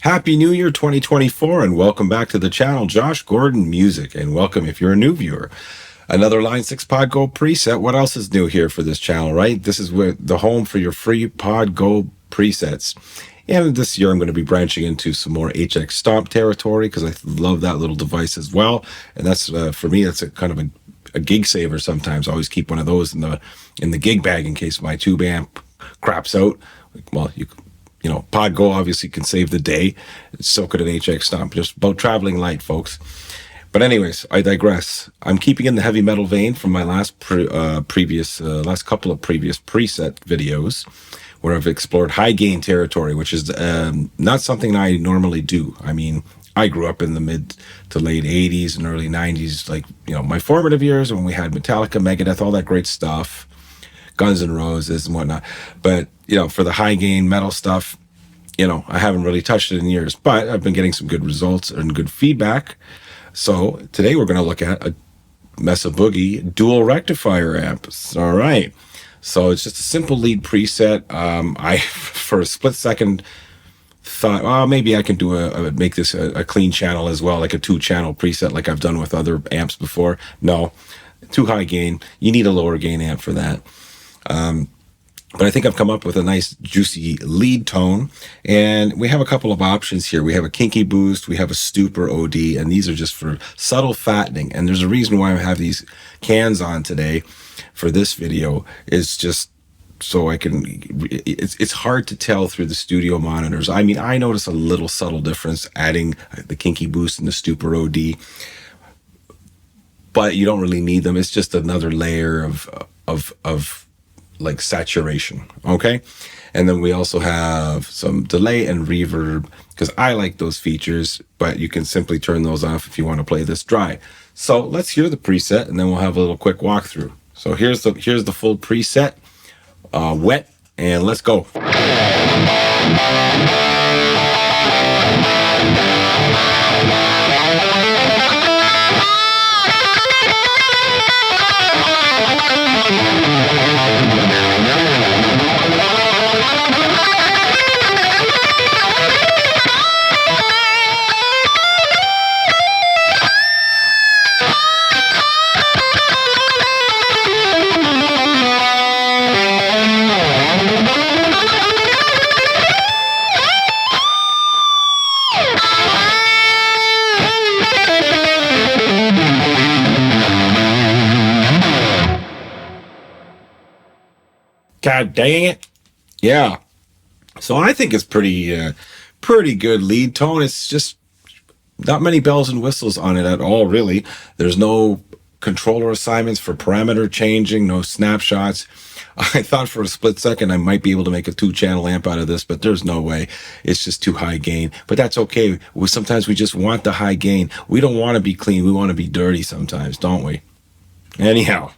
Happy New Year 2024 and welcome back to the channel, Josh Gordon Music, and welcome if you're a new viewer. Another Line 6 Pod Go preset. What else is new here for this channel, right? This is where the home for your free Pod Go presets. And this year I'm going to be branching into some more HX Stomp territory because I love that little device as well. And that's for me, that's a kind of a gig saver sometimes. I always keep one of those in the gig bag in case my tube amp craps out. Well, you know, Pod Go obviously can save the day. So could an HX Stomp. Just about traveling light, folks. But anyways, I digress. I'm keeping in the heavy metal vein from my last couple of previous preset videos, where I've explored high gain territory, which is not something I normally do. I mean, I grew up in the mid to late 80s and early 90s, like, you know, my formative years when we had Metallica, Megadeth, all that great stuff, Guns N' Roses and whatnot. But, you know, for the high gain metal stuff, you know, I haven't really touched it in years, but I've been getting some good results and good feedback. So today we're going to look at a MESA Boogie dual rectifier amp. All right. So it's just a simple lead preset. I, for a split second, thought, well, maybe I can do make this a clean channel as well, like a 2-channel preset like I've done with other amps before. No, too high gain. You need a lower gain amp for that. But I think I've come up with a nice juicy lead tone, and we have a couple of options here. We have a kinky boost, we have a stupor OD, and these are just for subtle fattening. And there's a reason why I have these cans on today for this video, is just so I can, it's hard to tell through the studio monitors. I mean, I notice a little subtle difference adding the kinky boost and the stupor OD, but you don't really need them. It's just another layer of like saturation. Okay. And then we also have some delay and reverb, because I like those features, but you can simply turn those off if you want to play this dry. So let's hear the preset and then we'll have a little quick walkthrough. So here's the full preset, wet, and let's go. God dang it. Yeah. So I think it's pretty good lead tone. It's just not many bells and whistles on it at all, really. There's no controller assignments for parameter changing, no snapshots. I thought for a split second I might be able to make a 2-channel amp out of this, but there's no way. It's just too high gain. But that's okay. Sometimes we just want the high gain. We don't want to be clean. We want to be dirty sometimes, don't we? Anyhow.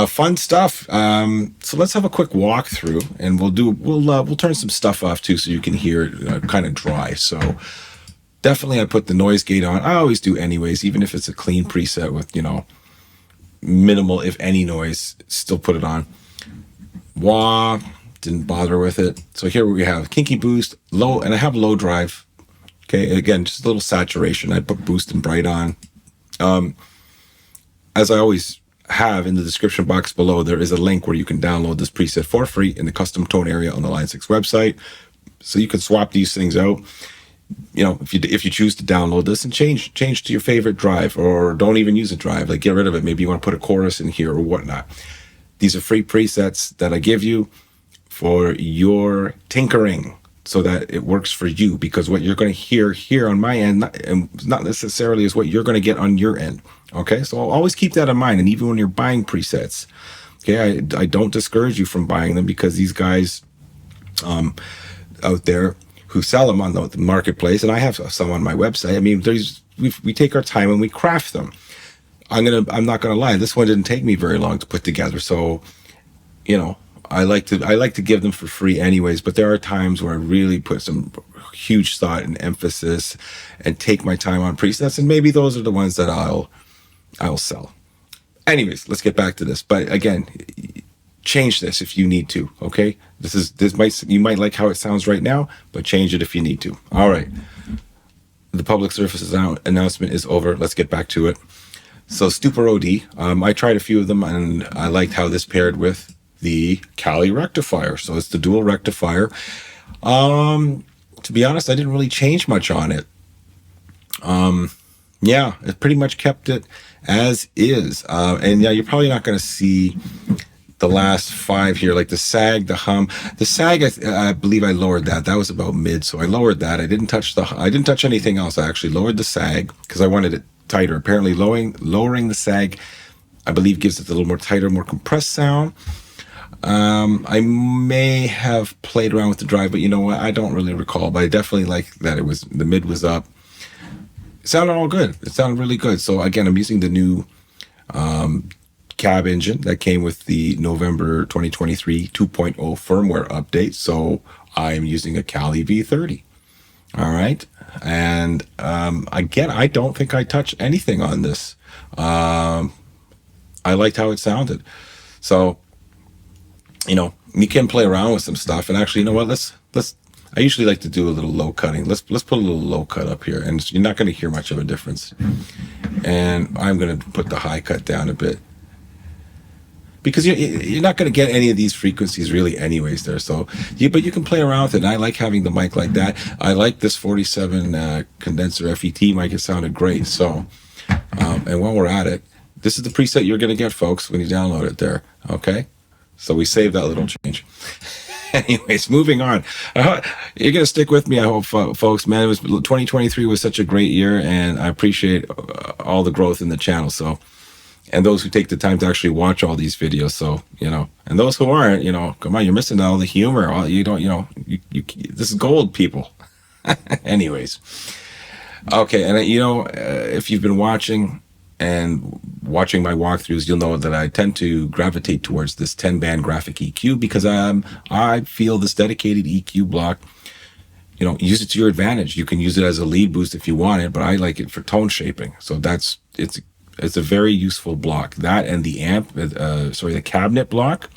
Fun stuff. So let's have a quick walkthrough, and we'll turn some stuff off too, so you can hear it kind of dry. So definitely, I put the noise gate on. I always do, anyways, even if it's a clean preset with, you know, minimal if any noise. Still put it on. Wah, didn't bother with it. So here we have kinky boost, low, and I have low drive. Okay, again, just a little saturation. I put boost and bright on. As I always have in the description box below, there is a link where you can download this preset for free in the custom tone area on the Line 6 website. So you can swap these things out, you know, if you choose to download this and change to your favorite drive, or don't even use a drive, like get rid of it. Maybe you want to put a chorus in here or whatnot. These are free presets that I give you for your tinkering, so that it works for you, because what you're going to hear here on my end and not necessarily is what you're going to get on your end. Okay, so I'll always keep that in mind. And even when you're buying presets, okay, I don't discourage you from buying them, because these guys out there who sell them on the marketplace, and I have some on my website. I mean, we take our time and we craft them. I'm not gonna lie, this one didn't take me very long to put together. So, you know, I like to give them for free anyways, but there are times where I really put some huge thought and emphasis and take my time on presets, and maybe those are the ones that I'll sell. Anyways, let's get back to this. But again, change this if you need to. Okay, you might like how it sounds right now, but change it if you need to. All right, the public services announcement is over. Let's get back to it. So Stupor OD, I tried a few of them and I liked how this paired with the Cali Rectifier. So it's the dual rectifier. To be honest, I didn't really change much on it. Yeah, it pretty much kept it as is. And yeah, you're probably not going to see the last 5 here, like the sag, the hum. The sag, I believe I lowered that. That was about mid, so I lowered that. I didn't touch anything else. I actually lowered the sag because I wanted it tighter. Apparently, lowering the sag, I believe, gives it a little more tighter, more compressed sound. I may have played around with the drive, but you know what? I don't really recall. But I definitely like that the mid was up. It sounded all good. It sounded really good. So again, I'm using the new cab engine that came with the November 2023 2.0 firmware update. So I'm using a Cali V30. All right. And again, I don't think I touched anything on this. I liked how it sounded. So, you can play around with some stuff. And actually, you know what? Let's I usually like to do a little low cutting. Let's put a little low cut up here, and you're not going to hear much of a difference. And I'm going to put the high cut down a bit because you're not going to get any of these frequencies really anyways there. So, but you can play around with it. And I like having the mic like that. I like this 47 condenser FET mic. It sounded great. So, and while we're at it, this is the preset you're going to get, folks, when you download it there. Okay. So we saved that little change. Anyways, moving on. You're going to stick with me, I hope, folks. Man, 2023 was such a great year, and I appreciate all the growth in the channel. So, and those who take the time to actually watch all these videos. So, and those who aren't, come on, you're missing all the humor. This is gold, people. Anyways. Okay. And if you've been watching my walkthroughs, you'll know that I tend to gravitate towards this 10-band graphic EQ because I feel this dedicated EQ block, use it to your advantage. You can use it as a lead boost if you want it, but I like it for tone shaping. So it's a very useful block. That and the the cabinet block,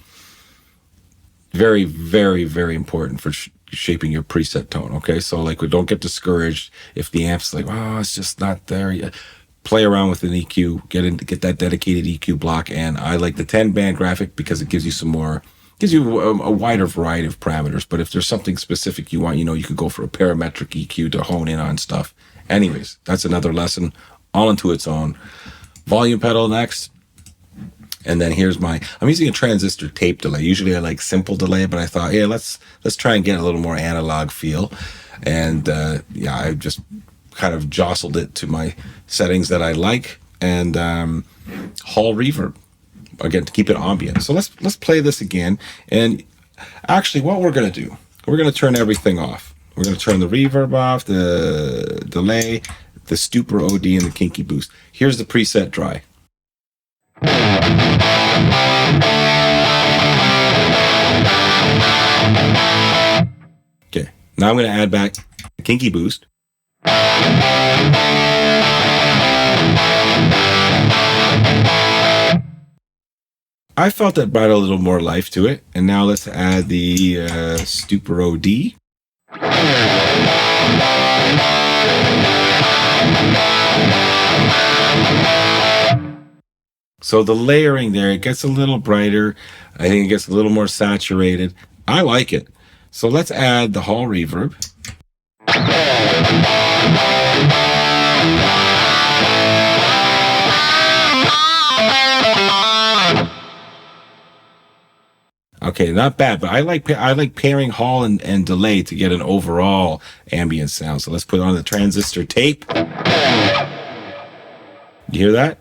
very, very, very important for shaping your preset tone. Okay, so don't get discouraged if the amp's like, oh, it's just not there yet. Play around with an EQ, get that dedicated EQ block, and I like the 10-band graphic because it gives you a wider variety of parameters. But if there's something specific you want, you could go for a parametric EQ to hone in on stuff. Anyways, that's another lesson all into its own. Volume pedal next, and then I'm using a transistor tape delay. Usually I like simple delay, but I thought, let's try and get a little more analog feel, and I just kind of jostled it to my settings that I like, and Hall reverb again to keep it ambient. So let's play this again. And actually, what we're going to do, we're going to turn everything off. We're going to turn the reverb off, the delay, the Stupor OD, and the Kinky Boost. Here's the preset dry. Okay, now I'm going to add back the Kinky Boost. I felt that brought a little more life to it. And now let's add the Stupor OD. So the layering there, it gets a little brighter. I think it gets a little more saturated. I like it. So let's add the Hall reverb. Okay, not bad, but I like pairing Hall and delay to get an overall ambient sound. So let's put on the transistor tape. You hear that?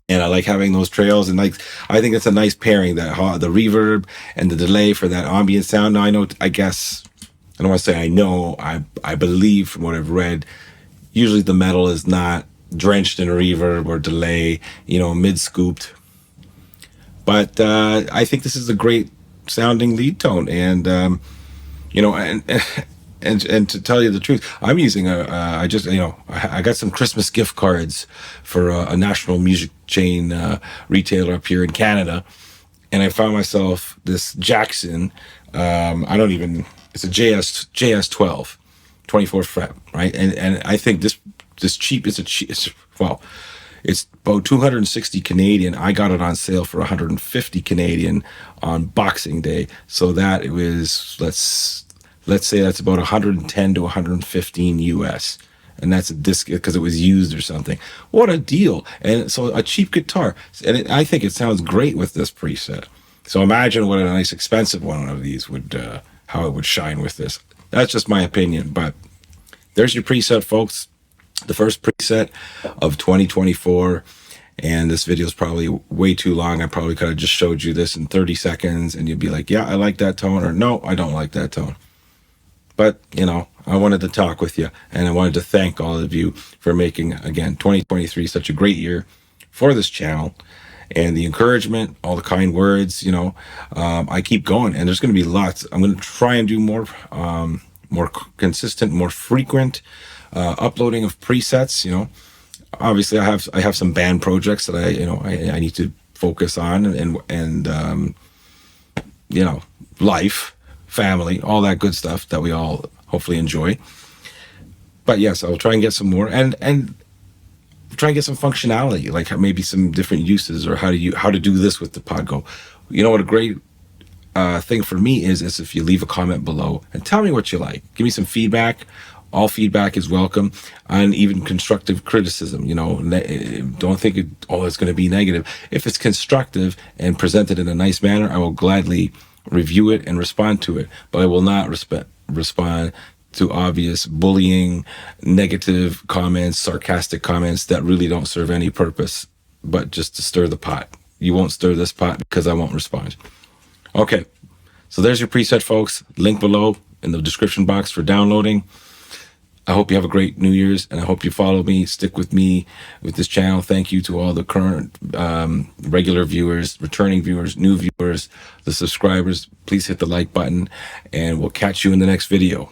And I like having those trails, and I think it's a nice pairing, that the reverb and the delay for that ambient sound. Now I guess I don't want to say I know, I believe from what I've read, usually the metal is not drenched in reverb or delay, mid scooped. But I think this is a great sounding lead tone, and and to tell you the truth, I'm using I just I got some Christmas gift cards for a national music chain retailer up here in Canada, and I found myself this Jackson. I don't even. It's a JS 12, 24 fret, right? And I think this cheap. Well, it's about 260 Canadian. I got it on sale for 150 Canadian on Boxing Day. So that it was let's say that's about 110 to 115 US. And that's a disc because it was used or something. What a deal. And so a cheap guitar. And I think it sounds great with this preset. So imagine what a nice expensive one of these would, how it would shine with this. That's just my opinion. But there's your preset, folks. The first preset of 2024. And this video is probably way too long. I probably could have just showed you this in 30 seconds and you'd be like, yeah, I like that tone, or no, I don't like that tone. But, I wanted to talk with you, and I wanted to thank all of you for making, again, 2023 such a great year for this channel, and the encouragement, all the kind words. I keep going, and there's going to be lots. I'm going to try and do more consistent, more frequent uploading of presets. Obviously I have some band projects that I need to focus on, and life, family, all that good stuff that we all hopefully enjoy. But yes, I'll try and get some more and try and get some functionality, like maybe some different uses, or how to do this with the Podgo. What a great thing for me is if you leave a comment below and tell me what you like. Give me some feedback. All feedback is welcome, and even constructive criticism. Don't think it's going to be negative. If it's constructive and presented in a nice manner, I will gladly review it and respond to it. But I will not respond to obvious bullying, negative comments, sarcastic comments that really don't serve any purpose, but just to stir the pot. You won't stir this pot because I won't respond. Okay, so there's your preset, folks. Link below in the description box for downloading. I hope you have a great New Year's, and I hope you follow me, stick with me with this channel. Thank you to all the current regular viewers, returning viewers, new viewers, the subscribers. Please hit the like button, and we'll catch you in the next video.